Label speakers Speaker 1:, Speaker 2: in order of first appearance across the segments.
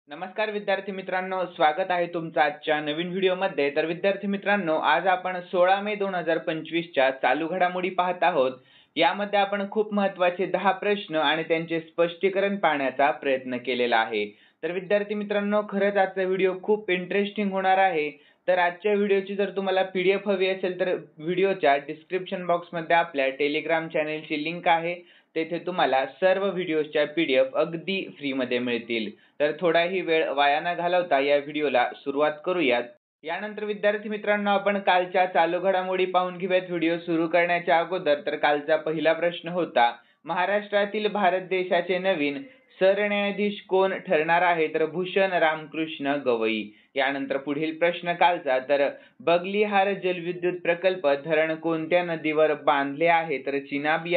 Speaker 1: नमस्कार विद्यार्थी मित्रांनो, स्वागत आहे तुमचं आजच्या नवीन व्हिडिओमध्ये। तर विद्यार्थी मित्रांनो, आज आपण 16 मे 2025 च्या चालू घडामोडी पाहत आहोत। यामध्ये आपण खूप महत्त्वाचे 10 प्रश्न आणि त्यांचे स्पष्टीकरण पाहण्याचा प्रयत्न केलेला आहे। तर विद्यार्थी मित्रांनो, खरंच आजचा व्हिडिओ खूप इंटरेस्टिंग होणार आहे। तर आजच्या व्हिडिओची जर तुम्हाला पीडीएफ हवी असेल तर व्हिडिओच्या डिस्क्रिप्शन बॉक्समध्ये आपल्या टेलिग्राम चॅनेलची लिंक आहे। तेथे तुम्हाला सर्व व्हिडिओच्या पीडीएफ अगदी फ्रीमध्ये मिळतील। तर थोडाही वेळ वाया न घालवता या व्हिडिओला सुरुवात करूयात। यानंतर विद्यार्थी मित्रांनो, आपण कालच्या चालू घडामोडी पाहून घेऊयात व्हिडिओ सुरू करण्याच्या अगोदर। तर कालचा पहिला प्रश्न होता, महाराष्ट्रातील भारत देशाचे नवीन सरन्यायाधीश कोण ठरणार आहे? तर भूषण रामकृष्ण गवई। यानंतर पुढील प्रश्न कालचा, तर बगलिहार जलविद्युत प्रकल्प धरण कोणत्या नदीवर बांधले आहे? तर चिनाब।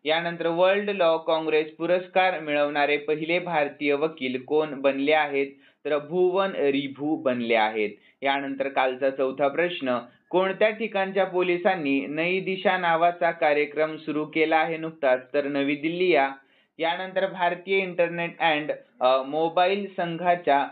Speaker 1: यानंतर वर्ल्ड लॉ काँग्रेस पुरस्कार मिळवणारे पहिले भारतीय वकील कोण बनले आहेत? तर भुवन रिभू बनले आहेत। यानंतर कालचा चौथा प्रश्न, कोणत्या ठिकाणच्या पोलिसांनी नई दिशा नावाचा कार्यक्रम सुरू केला आहे नुकताच? तर नवी दिल्ली। यानंतर भारतीय इंटरनेट अँड मोबाईल संघाच्या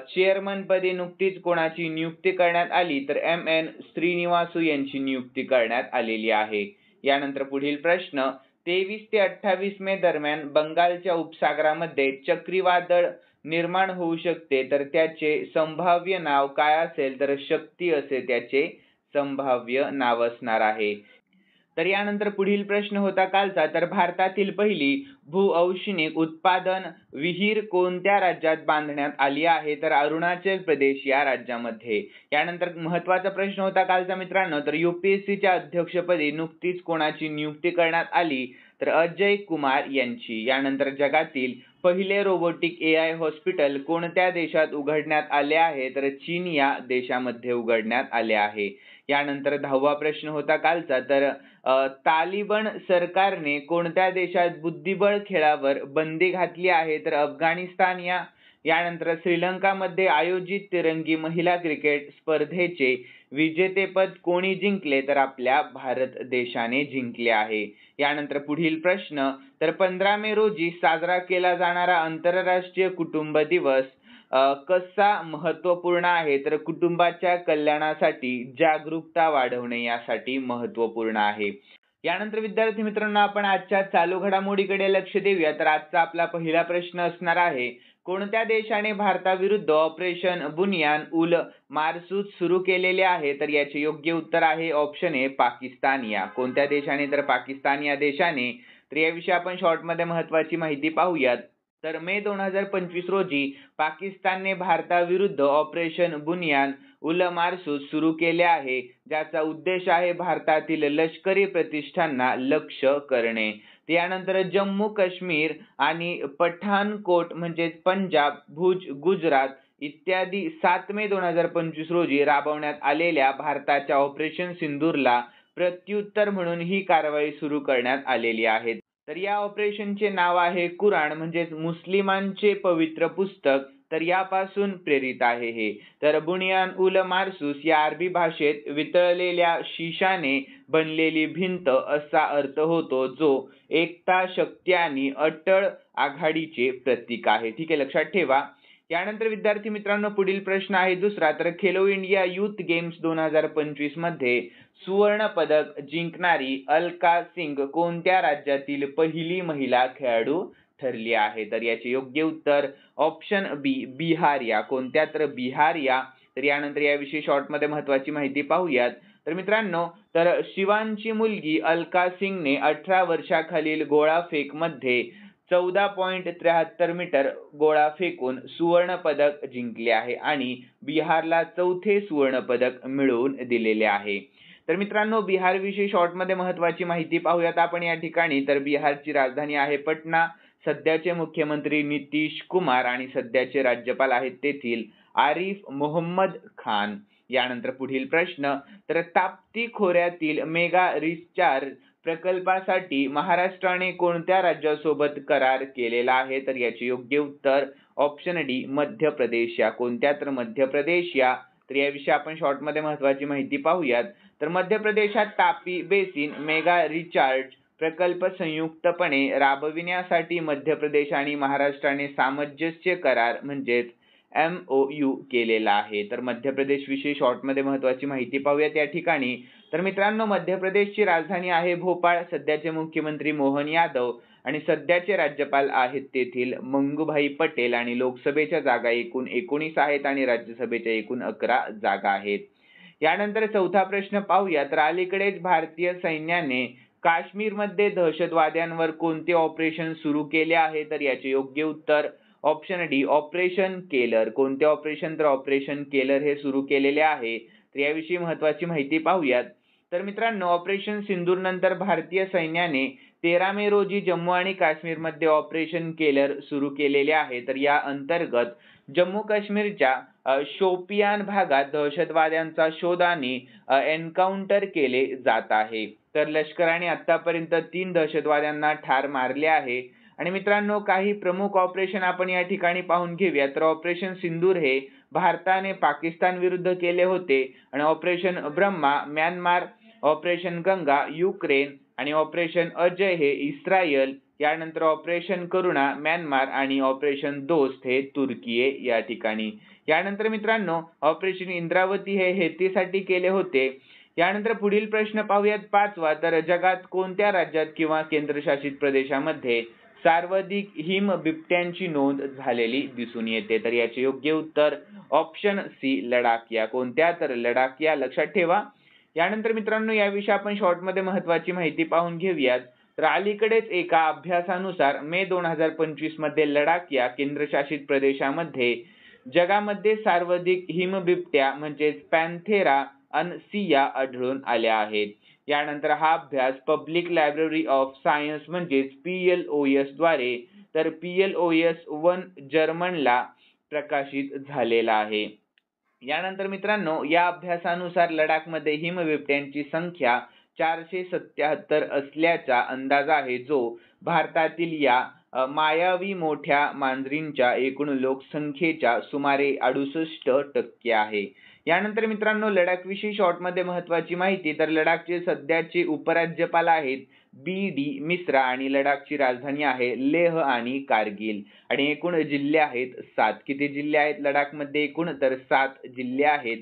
Speaker 1: चेअरमन पदी नुकतीच कोणाची नियुक्ती करण्यात आली? तर MN श्रीनिवासू यांची नियुक्ती करण्यात आलेली आहे। यानंतर पुढील प्रश्न, 23 ते 28 मे दरम्यान बंगालच्या उपसागरामध्ये चक्रीवादळ निर्माण होऊ शकते, तर त्याचे संभाव्य नाव काय असेल? तर शक्ती असे त्याचे संभाव्य नाव असणार आहे। तर यानंतर पुढील प्रश्न होता कालचा, तर भारतातील पहिली भूऔष्णिक उत्पादन विहीर कोणत्या राज्यात बांधण्यात आली आहे? तर अरुणाचल प्रदेश या राज्यामध्ये। यानंतर महत्त्वाचा प्रश्न होता कालचा मित्रांनो, तर UPSCच्या अध्यक्षपदी नुकतीच कोणाची नियुक्ती करण्यात आली? तर अजय कुमार यांची। यानंतर जगातील पहिले रोबोटिक AI हॉस्पिटल कोणत्या देशात उघडण्यात आले आहे? तर चीन या देशामध्ये उघडण्यात आले आहे। यानंतर 10वा प्रश्न होता कालचा, तर तालिबान सरकारने कोणत्या देशात बुद्धिबळ खेळावर बंदी घातली आहे? तर अफगाणिस्तान या। यानंतर श्रीलंकामध्ये आयोजित तिरंगी महिला क्रिकेट स्पर्धेचे विजेतेपद कोणी जिंकले? तर आपल्या भारत देशाने जिंकले आहे। यानंतर पुढील प्रश्न, तर 15 मे रोजी साजरा केला जाणारा आंतरराष्ट्रीय कुटुंब दिवस कसा महत्त्वपूर्ण आहे? तर कुटुंबाच्या कल्याणासाठी जागरूकता वाढवणे यासाठी महत्त्वपूर्ण आहे। यानंतर विद्यार्थी मित्रांनो, आपण आजच्या चालू घडामोडीकडे लक्ष देऊया। तर आजचा आपला पहिला प्रश्न असणार आहे, कोणत्या देशाने भारताविरुद्ध ऑपरेशन बुनियान उल मारसूद सुरू केलेले आहे? तर याचे योग्य उत्तर आहे ऑप्शन ए, पाकिस्तान या। कोणत्या देशाने? तर पाकिस्तान या देशाने। तर याविषयी आपण शॉर्टमध्ये महत्त्वाची माहिती पाहूयात। तर मे 2025 रोजी पाकिस्तानने भारताविरुद्ध ऑपरेशन बुनियान उल मारसूद सुरू केले आहे, ज्याचा उद्देश आहे भारतातील लष्करी प्रतिष्ठानांना लक्ष्य करणे। त्यानंतर जम्मू काश्मीर आणि पठाणकोट म्हणजे पंजाब, भुज, गुजरात इत्यादी 7 मे 2025 रोजी राबवण्यात आलेल्या भारताच्या ऑपरेशन सिंदूरला प्रत्युत्तर म्हणून ही कारवाई सुरू करण्यात आलेली आहे। तर या ऑपरेशनचे नाव आहे कुराण म्हणजेच मुस्लिमांचे पवित्र पुस्तक। तर यापासून प्रेरित आहे हे। तर बुनियान उल मारसूस या अरबी भाषेत वितळलेल्या शिशाने बनलेली भिंत असा अर्थ होतो, जो एकता, शक्ती आणि अटळ आघाडीचे प्रतीक आहे। ठीक आहे, लक्षात ठेवा। यानंतर विद्यार्थी मित्रांनो, पुढील प्रश्न आहे दुसरा, तर खेलो इंडिया युथ गेम्स 2025 मध्ये सुवर्ण पदक जिंकणारी अलका सिंग कोणत्या राज्यातील पहिली महिला खेळाडू ठरली आहे? तर याचे योग्य उत्तर ऑप्शन बी, बिहार या। कोणत्या? तर बिहार या। तर यानंतर याविषयी शॉर्टमध्ये महत्त्वाची माहिती पाहूयात। तर मित्रांनो, तर शिवांची मुलगी अलका सिंगने 18 वर्षाखालील गोळाफेक मध्ये 14.73 मीटर गोळा फेकून सुवर्ण पदक जिंकले आहे आणि बिहारला चौथे सुवर्ण पदक मिळवून दिलेले आहे। तर मित्रांनो, बिहार विषयी शॉर्टमध्ये महत्त्वाची माहिती पाहूयात आपण या ठिकाणी। तर बिहारची राजधानी आहे पटना। सध्याचे मुख्यमंत्री नितीश कुमार आणि सध्याचे राज्यपाल आहेत तेथील आरिफ मोहम्मद खान। यानंतर पुढील प्रश्न, तर ताप्ती खोऱ्यातील मेगा रिचार्ज प्रकल्पासाठी महाराष्ट्राने कोणत्या राज्यासोबत करार केलेला आहे? तर याचे योग्य उत्तर ऑप्शन डी, मध्य प्रदेश या। कोणत्या? तर मध्य प्रदेश या। तर याविषयी आपण शॉर्टमध्ये महत्त्वाची माहिती पाहूयात। तर मध्य प्रदेशात तापी बेसिन मेगा रिचार्ज प्रकल्प संयुक्तपणे राबविण्यासाठी मध्य प्रदेश आणि महाराष्ट्राने सामंजस्य करार म्हणजेच MOU केलेला आहे. तर मध्य प्रदेश विषयी शॉर्टमध्ये महत्त्वाची माहिती पाहूयात या ठिकाणी. तर मित्रांनो, मध्य प्रदेशची राजधानी आहे भोपाळ. सध्याचे मुख्यमंत्री मोहन यादव आणि सध्याचे राज्यपाल आहेत तेथील मंगूभाई पटेल आणि लोकसभेच्या जागा एकूण 19 आहेत आणि राज्यसभेच्या एकूण 11 जागा आहेत. यानंतर चौथा प्रश्न पाहूया. तर अलीकडेच भारतीय सैन्याने काश्मीरमध्ये दहशतवाद्यांवर कोणते ऑपरेशन सुरू केले आहे? तर याचे योग्य उत्तर ऑप्शन डी ऑपरेशन केलर. कोणते ऑपरेशन? तर ऑपरेशन केलर हे सुरू केलेले आहे. तर याविषयी महत्त्वाची माहिती पाहूयात. तर मित्रांनो, ऑपरेशन सिंदूर नंतर भारतीय सैन्याने 13 मे रोजी जम्मू आणि काश्मीरमध्ये ऑपरेशन केलर सुरू केलेले आहे. तर या अंतर्गत जम्मू काश्मीरच्या शोपियान भागात दहशतवाद्यांचा शोध आणि एन्काउंटर केले जात आहे. तर लष्कराने आतापर्यंत 3 दहशतवाद्यांना ठार मारले आहे. आणि मित्रांनो, काही प्रमुख ऑपरेशन आपण या ठिकाणी पाहून घेऊया. तर ऑपरेशन सिंदूर हे भारताने पाकिस्तान विरुद्ध केले होते आणि operation Brahma Myanmar, operation Ganga Ukraine आणि ऑपरेशन अजय हे इस्रायल, यानंतर ऑपरेशन करुणा म्यानमार आणि ऑपरेशन दोस्त हे तुर्की या ठिकाणी. यानंतर मित्रांनो, ऑपरेशन इंद्रावती हे हेतीसाठी केले होते. यानंतर पुढील प्रश्न पाहूयात 5वा. तर जगात कोणत्या राज्यात किंवा केंद्रशासित प्रदेशामध्ये सर्वाधिक हिमबिबट्यांची नोंद झालेली दिसून येते? तर याचे योग्य उत्तर ऑप्शन सी लडाख या. कोणत्या? तर लडाख या, लक्षात ठेवा. यानंतर मित्रांनो, याविषयी आपण शॉर्टमध्ये महत्त्वाची माहिती पाहून घेऊयात. तर अलीकडेच एका अभ्यासानुसार मे 2025 मध्ये लडाख या केंद्रशासित प्रदेशामध्ये जगामध्ये सर्वाधिक हिमबिबट्या म्हणजेच पॅन्थेरा अनसिया आढळून आल्या आहेत. यानंतर हा अभ्यास पब्लिक लायब्ररी ऑफ सायन्स म्हणजेच PLOS द्वारे तर PLOS 1 जर्मनला प्रकाशित झालेला आहे. यानंतर मित्रांनो, या अभ्यासानुसार लडाखमध्ये हिमबिबट्यांची संख्या 477 असल्याचा अंदाज आहे, जो भारतातील या मायावी मोठ्या मांजरींच्या एकूण लोकसंख्येच्या सुमारे 68% आहे. यानंतर मित्रांनो, लडाख विषयी शॉर्टमध्ये महत्त्वाची माहिती. तर लडाखचे सध्याचे उपराज्यपाल आहेत BD मिश्रा आणि लडाखची राजधानी आहे लेह आणि कारगिल आणि एकूण जिल्हे आहेत 7. किती जिल्हे आहेत लडाखमध्ये? एकूण तर 7 जिल्हे आहेत.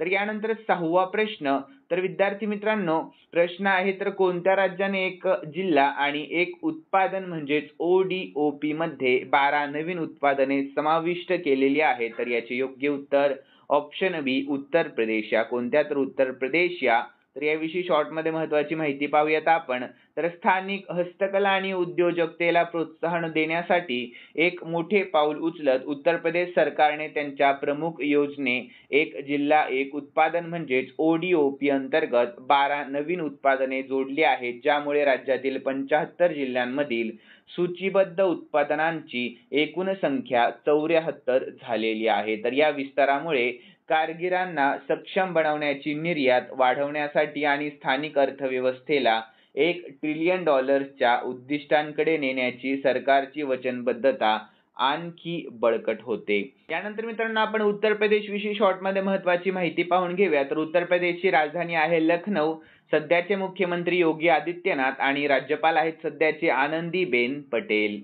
Speaker 1: तर यानंतर 6वा प्रश्न. तर विद्यार्थी मित्रांनो, प्रश्न आहे तर कोणत्या राज्याने एक जिल्हा आणि एक उत्पादन म्हणजेच ODOP मध्ये 12 नवीन उत्पादने समाविष्ट केलेली आहेत? तर याचे योग्य उत्तर ऑप्शन बी उत्तर प्रदेश या. कोणत्या? तर उत्तर प्रदेश या. तर याविषयी शॉर्टमध्ये महत्त्वाची माहिती पाहूयात आपण. तर स्थानिक हस्तकला आणि उद्योजकतेला प्रोत्साहन देण्यासाठी एक मोठे पाऊल उचलत उत्तर प्रदेश सरकारने त्यांच्या प्रमुख योजने एक जिल्हा एक उत्पादन म्हणजेच ODOP अंतर्गत 12 नवीन उत्पादने जोडली आहेत, ज्यामुळे राज्यातील 75 जिल्ह्यांमधील सूचीबद्ध उत्पादनांची एकूण संख्या 74 झालेली आहे. तर या विस्तारामुळे कारगिरांना सक्षम बनवण्याची, निर्यात वाढवण्यासाठी आणि स्थानिक अर्थव्यवस्थेला $1 ट्रिलियन उद्दिष्टांकडे नेण्याची सरकारची वचनबद्धता आणखी बळकट होते. यानंतर मित्रांनो, आपण उत्तर प्रदेश विषयी शॉर्टमध्ये महत्त्वाची माहिती पाहून घेऊया. तर उत्तर प्रदेशची राजधानी आहे लखनौ. सध्याचे मुख्यमंत्री योगी आदित्यनाथ आणि राज्यपाल आहेत सध्याचे आनंदीबेन पटेल.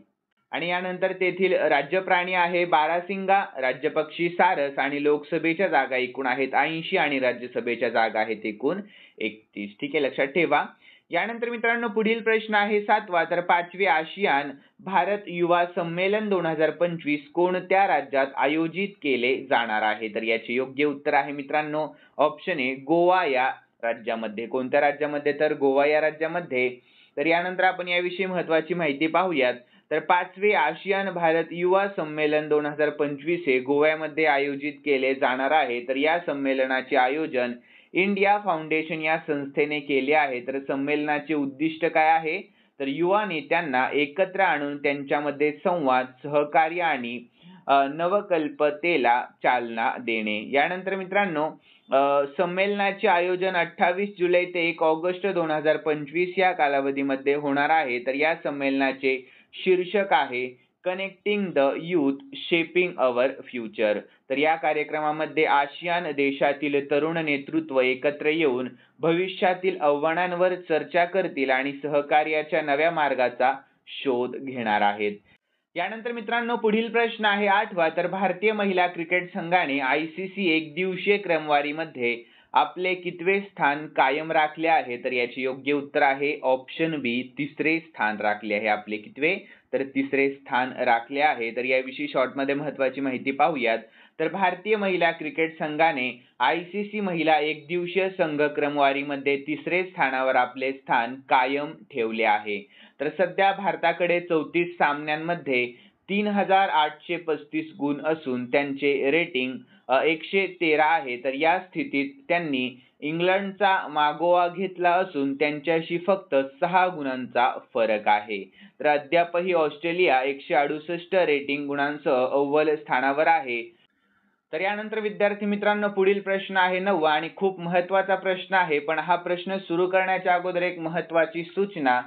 Speaker 1: आणि यानंतर तेथील राज्य प्राणी आहे बारासिंगा, राज्यपक्षी सारस आणि लोकसभेच्या जागा एकूण आहेत 80 आणि राज्यसभेच्या जागा आहेत एकूण 31. ठीक आहे, लक्षात ठेवा. यानंतर मित्रांनो, पुढील प्रश्न आहे 7वा. तर 5वे आशियान भारत युवा संमेलन 2025 कोणत्या राज्यात आयोजित केले जाणार आहे? तर याचे योग्य उत्तर आहे मित्रांनो ऑप्शन ए गोवा या राज्यामध्ये. कोणत्या राज्यामध्ये? तर गोवा या राज्यामध्ये. तर यानंतर आपण याविषयी महत्त्वाची माहिती पाहूयात. तर 5वे आशियान भारत युवा संमेलन 2025 हे गोव्यामध्ये आयोजित केले जाणार आहे. तर या संमेलनाचे आयोजन इंडिया फाउंडेशन या संस्थेने केले आहे. तर संमेलनाचे उद्दिष्ट काय आहे? तर युवा नेत्यांना एकत्र आणून त्यांच्यामध्ये संवाद, सहकार्य आणि नवकल्पतेला चालना देणे. यानंतर मित्रांनो, संमेलनाचे आयोजन 28 जुलै ते 1 ऑगस्ट 2025 या कालावधीमध्ये होणार आहे. तर या संमेलनाचे शीर्षक आहे connecting the youth shaping our future. तर या कार्यक्रमामध्ये आशियान देशातील तरुण नेतृत्व एकत्र येऊन भविष्यातील आव्हानांवर चर्चा करतील आणि सहकार्याच्या नव्या मार्गाचा शोध घेणार आहेत. यानंतर मित्रांनो पुढील प्रश्न आहे 8वा, तर भारतीय महिला क्रिकेट संघाने ICC एकदिवसीय क्रमवारीमध्ये आपले कितवे स्थान कायम राखले आहे? तर याचे योग्य उत्तर आहे ऑप्शन बी, तिसरे स्थान राखले आहे. आपले कितवे? तर तिसरे स्थान राखले आहे. तर याविषयी शॉर्टमध्ये महत्त्वाची माहिती पाहूयात. तर भारतीय महिला क्रिकेट संघाने ICC महिला एकदिवसीय संघ क्रमवारीमध्ये तिसरे स्थानावर आपले स्थान कायम ठेवले आहे. तर सध्या भारताकडे 34 सामन्यांमध्ये 3835 गुण असून त्यांचे रेटिंग 113 आहे. तर या स्थितीत त्यांनी इंग्लंडचा मागोवा घेतला असून त्यांच्याशी फक्त 6 गुणांचा फरक आहे. तर अद्यापही ऑस्ट्रेलिया 168 रेटिंग गुणांसह अव्वल स्थानावर आहे. तर यानंतर विद्यार्थी मित्रांनो पुढील प्रश्न आहे 9वा आणि खूप महत्त्वाचा प्रश्न आहे. पण हा प्रश्न सुरू करण्याच्या अगोदर एक महत्त्वाची सूचना.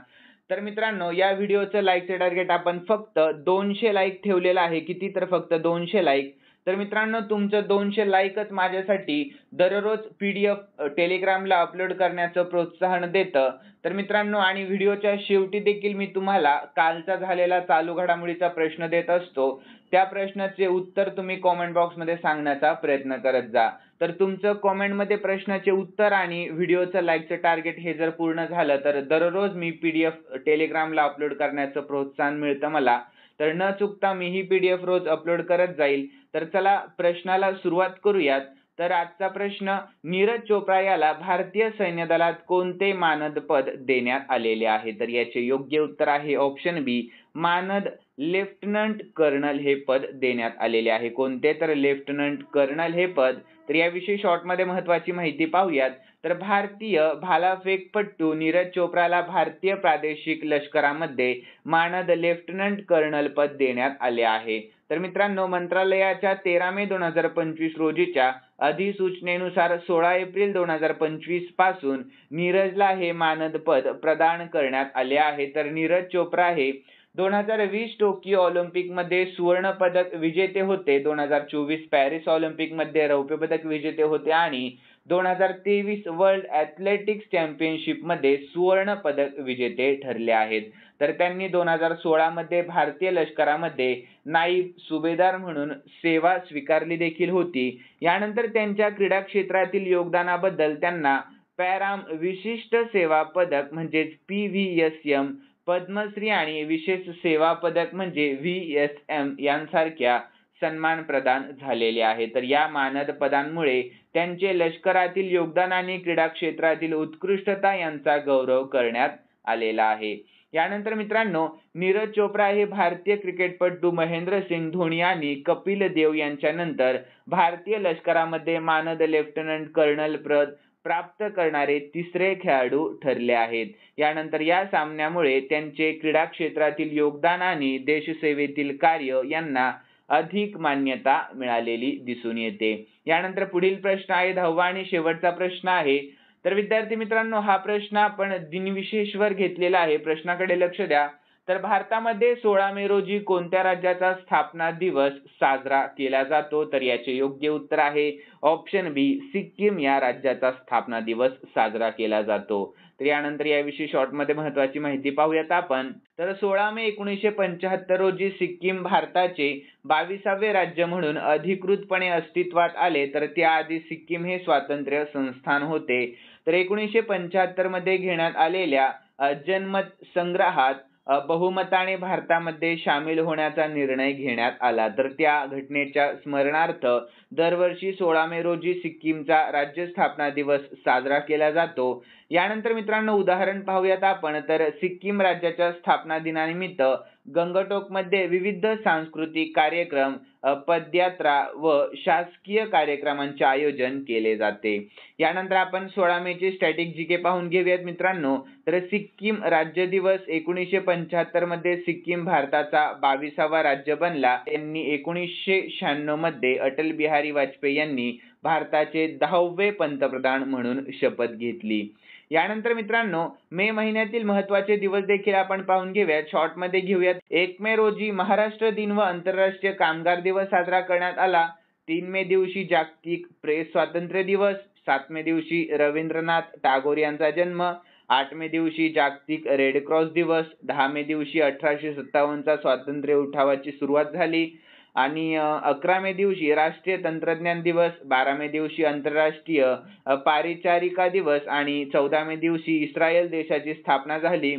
Speaker 1: तर मित्रांनो या व्हिडिओचं लाईकचे टार्गेट आपण फक्त 200 लाईक ठेवलेलं आहे. किती? तर फक्त 200 लाईक. तर मित्रांनो तुमचं 200 लाईकच माझ्यासाठी दररोज PDF टेलिग्रामला अपलोड करण्याचं प्रोत्साहन देतं. तर मित्रांनो आणि व्हिडिओच्या शेवटी देखील मी तुम्हाला कालचा झालेला चालू घडामोडीचा प्रश्न देत असतो. त्या प्रश्नाचे उत्तर तुम्ही कॉमेंट बॉक्समध्ये सांगण्याचा प्रयत्न करत जा. तर तुमचं कॉमेंटमध्ये प्रश्नाचे उत्तर आणि व्हिडिओचं लाईकचं टार्गेट हे जर पूर्ण झालं तर दररोज मी PDF टेलिग्रामला अपलोड करण्याचं प्रोत्साहन मिळतं मला. तर न चुकता मी ही PDF रोज अपलोड करत जाईल. तर चला प्रश्नाला सुरुवात करूयात. तर आजचा प्रश्न, नीरज चोप्रा याला भारतीय सैन्य दलात कोणते मानद पद देण्यात आलेले आहे? तर याचे योग्य उत्तर आहे ऑप्शन बी, मानद लेफ्टनंट कर्नल हे पद देण्यात आलेले आहे. कोणते? तर लेफ्टनंट कर्नल हे पद. तर याविषयी शॉर्टमध्ये महत्त्वाची माहिती पाहूयात. तर भारतीय भालाफेकपटू नीरज चोप्राला भारतीय प्रादेशिक लष्करामध्ये मानद लेफ्टनंट कर्नल पद देण्यात आले आहे. तर मित्रांनो मंत्रालयाच्या 13 मे 2025 रोजीच्या अधिसूचनेनुसार 16 एप्रिल 2025 पासून नीरजला हे मानद पद प्रदान करण्यात आले आहे. तर नीरज चोप्रा हे 2020 टोकियो ऑलिम्पिक मध्ये सुवर्ण पदक विजेते होते. 2024 पॅरिस ऑलिम्पिक मध्ये रौप्य पदक विजेते होते आणि 2023 वर्ल्ड ॲथलेटिक्स चॅम्पियनशिप मध्ये सुवर्ण पदक विजेते ठरले आहेत. तर त्यांनी 2016 मध्ये भारतीय लष्करामध्ये नाईब सुभेदार म्हणून सेवा स्वीकारली देखील होती. यानंतर त्यांच्या क्रीडा क्षेत्रातील योगदानाबद्दल त्यांना पॅराम विशिष्ट सेवा पदक म्हणजेच PVSM, पद्मश्री आणि विशेष सेवा पदक म्हणजे VSM यांसारख्या सन्मान प्रदान झालेले आहे. तर या मानद पदांमुळे त्यांचे लष्करातील योगदान आणि क्रीडा क्षेत्रातील उत्कृष्टता यांचा गौरव करण्यात आलेला आहे. यानंतर मित्रांनो नीरज चोप्रा हे भारतीय क्रिकेटपटू महेंद्रसिंग धोनी आणि कपिल देव यांच्यानंतर भारतीय लष्करामध्ये मानद लेफ्टनंट कर्नल पद प्राप्त करणारे तिसरे खेळाडू ठरले आहेत. यानंतर या सामन्यामुळे त्यांचे क्रीडा क्षेत्रातील योगदान आणि देशसेवेतील कार्य यांना अधिक मान्यता मिळालेली दिसून येते. यानंतर पुढील प्रश्न आहे 10वा आणि शेवटचा प्रश्न आहे. तर विद्यार्थी मित्रांनो हा प्रश्न आपण दिनविशेषवर घेतलेला आहे. प्रश्नाकडे लक्ष द्या. तर भारतामध्ये 16 मे रोजी कोणत्या राज्याचा स्थापना दिवस साजरा केला जातो? तर याचे योग्य उत्तर आहे ऑप्शन बी, सिक्कीम या राज्याचा स्थापना दिवस साजरा केला जातो. तर यानंतर याविषयी शॉर्टमध्ये महत्त्वाची माहिती पाहूयात आपण. तर 16 मे 1975 रोजी सिक्कीम भारताचे 22वे राज्य म्हणून अधिकृतपणे अस्तित्वात आले. तर त्याआधी सिक्कीम हे स्वातंत्र्य संस्थान होते. तर 1975 मध्ये घेण्यात आलेल्या जनमत संग्रहात बहुमताने भारतामध्ये सामील होण्याचा निर्णय घेण्यात आला. तर त्या घटनेच्या स्मरणार्थ दरवर्षी 16 मे रोजी सिक्कीमचा राज्य स्थापना दिवस साजरा केला जातो. यानंतर मित्रांनो उदाहरण पाहूयात आपण. तर सिक्कीम राज्याच्या स्थापना दिनानिमित्त गंगटोकमध्ये विविध सांस्कृतिक कार्यक्रम, पदयात्रा व शासकीय कार्यक्रमांचे आयोजन केले जाते. यानंतर आपण 16 मेची स्टॅटिक जीके पाहून घेऊयात मित्रांनो. तर सिक्कीम राज्य दिवस 1975 मध्ये सिक्कीम भारताचा 22वा राज्य बनला. यांनी 1996 मध्ये अटल बिहारी वाजपेयी यांनी भारताचे 10वे पंतप्रधान म्हणून शपथ घेतली. यानंतर मित्रांनो मे महिन्यातील महत्त्वाचे दिवस देखील आपण पाहून घेऊयात. शॉर्टमध्ये घेऊयात. 1 मे रोजी महाराष्ट्र दिन व आंतरराष्ट्रीय कामगार दिवस साजरा करण्यात आला. 3 मे दिवशी जागतिक प्रेस स्वातंत्र्य दिवस. 7 मे दिवशी रवींद्रनाथ टागोर यांचा जन्म. 8 मे दिवशी जागतिक रेड क्रॉस दिवस, 10 मे दिवशी 1857चा स्वातंत्र्य उठावाची सुरुवात झाली आणि 11 मे दिवशी राष्ट्रीय तंत्रज्ञान दिवस, 12 मे दिवशी आंतरराष्ट्रीय पारिचारिका दिवस आणि 14 मे दिवशी इस्रायल देशाची स्थापना झाली.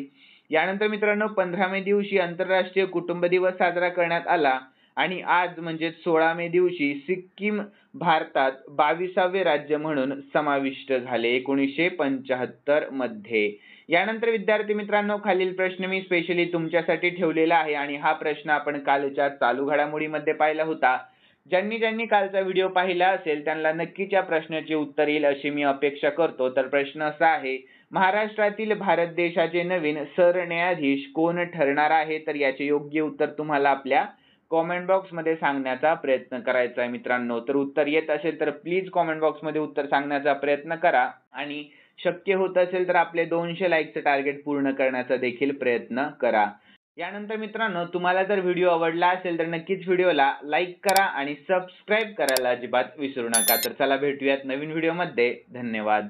Speaker 1: यानंतर मित्रांनो 15 मे दिवशी आंतरराष्ट्रीय कुटुंब दिवस साजरा करण्यात आला आणि आज म्हणजे 16 मे दिवशी सिक्कीम भारतात 22वे राज्य म्हणून समाविष्ट झाले 1975 मध्ये. यानंतर विद्यार्थी मित्रांनो खालील प्रश्न मी स्पेशली तुमच्यासाठी ठेवलेला आहे आणि हा प्रश्न आपण कालच्या चालू घडामोडीमध्ये पाहिला होता. ज्यांनी कालचा व्हिडिओ पाहिला असेल त्यांना नक्कीच या प्रश्नाचे उत्तर येईल अशी मी अपेक्षा करतो. तर प्रश्न असा आहे, महाराष्ट्रातील भारत देशाचे नवीन सरन्यायाधीश कोण ठरणार आहे? तर याचे योग्य उत्तर तुम्हाला आपल्या कॉमेंट बॉक्स मध्ये सांगण्याचा प्रयत्न करायचा आहे मित्रांनो. तर उत्तर येत असेल तर प्लीज कॉमेंट बॉक्स मध्ये उत्तर सांगण्याचा प्रयत्न करा आणि शक्य होत असेल तर आपले 200 लाईकचं टार्गेट पूर्ण करण्याचा देखील प्रयत्न करा. यानंतर मित्रांनो तुम्हाला जर व्हिडिओ आवडला असेल तर नक्कीच व्हिडिओला लाईक करा आणि सबस्क्राईब करायला अजिबात विसरू नका. तर चला भेटूयात नवीन व्हिडिओमध्ये. धन्यवाद.